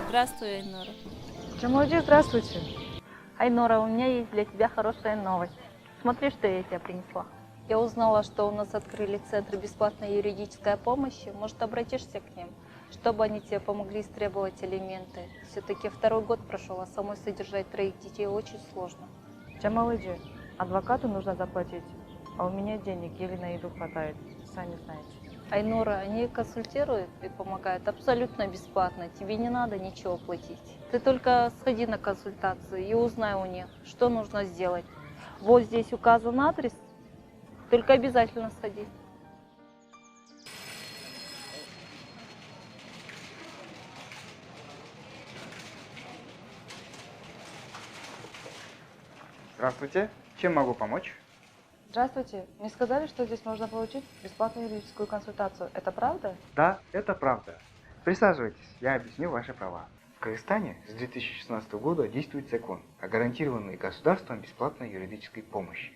Здравствуй, Айнура. Джамалджи, здравствуйте. Айнура, у меня есть для тебя хорошая новость. Смотри, что я тебе принесла. Я узнала, что у нас открыли центр бесплатной юридической помощи. Может, обратишься к ним, чтобы они тебе помогли истребовать алименты. Все-таки 2-й год прошел, а самой содержать 3 детей очень сложно. Джамалджи, адвокату нужно заплатить, а у меня денег еле на еду хватает, сами знаете. Айнура, они консультируют и помогают абсолютно бесплатно. Тебе не надо ничего платить. Ты только сходи на консультацию и узнай у них, что нужно сделать. Вот здесь указан адрес, только обязательно сходи. Здравствуйте. Чем могу помочь? Здравствуйте. Мне сказали, что здесь можно получить бесплатную юридическую консультацию. Это правда? Да, это правда. Присаживайтесь, я объясню ваши права. В Кыргызстане с 2016 года действует закон о гарантированной государством бесплатной юридической помощи.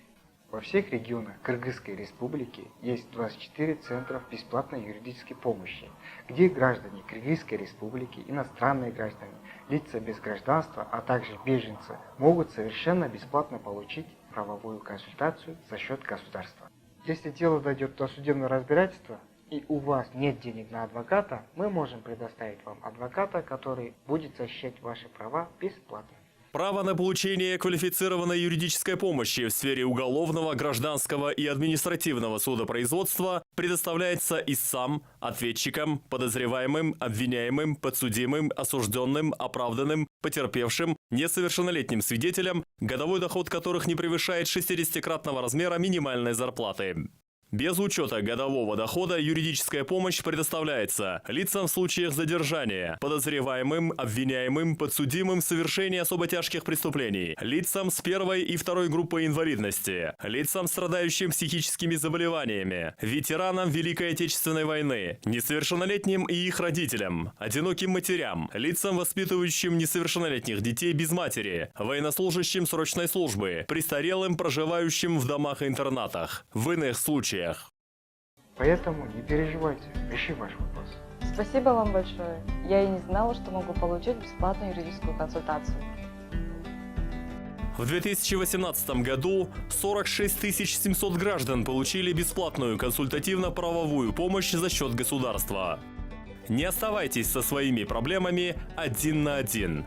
Во всех регионах Кыргызской республики есть 24 центров бесплатной юридической помощи, где граждане Кыргызской республики, иностранные граждане, лица без гражданства, а также беженцы могут совершенно бесплатно получить правовую консультацию за счет государства. Если дело дойдет до судебного разбирательства и у вас нет денег на адвоката, мы можем предоставить вам адвоката, который будет защищать ваши права бесплатно. Право на получение квалифицированной юридической помощи в сфере уголовного, гражданского и административного судопроизводства предоставляется истцам, ответчикам, подозреваемым, обвиняемым, подсудимым, осужденным, оправданным, потерпевшим, несовершеннолетним свидетелям, годовой доход которых не превышает 60-кратного размера минимальной зарплаты. Без учета годового дохода юридическая помощь предоставляется лицам в случаях задержания, подозреваемым, обвиняемым, подсудимым в совершении особо тяжких преступлений, лицам с 1-й и 2-й группой инвалидности, лицам, страдающим психическими заболеваниями, ветеранам Великой Отечественной войны, несовершеннолетним и их родителям, одиноким матерям, лицам, воспитывающим несовершеннолетних детей без матери, военнослужащим срочной службы, престарелым, проживающим в домах-интернатах. В иных случаях. Поэтому не переживайте, реши ваш вопрос. Спасибо вам большое. Я и не знала, что могу получить бесплатную юридическую консультацию. В 2018 году 46 700 граждан получили бесплатную консультативно-правовую помощь за счет государства. Не оставайтесь со своими проблемами один на один.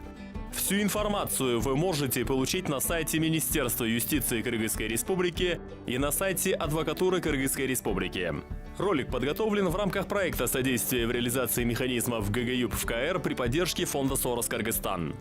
Всю информацию вы можете получить на сайте Министерства юстиции Кыргызской Республики и на сайте Адвокатуры Кыргызской Республики. Ролик подготовлен в рамках проекта содействия в реализации механизмов ГГЮП в КР при поддержке фонда Сорос Кыргызстан.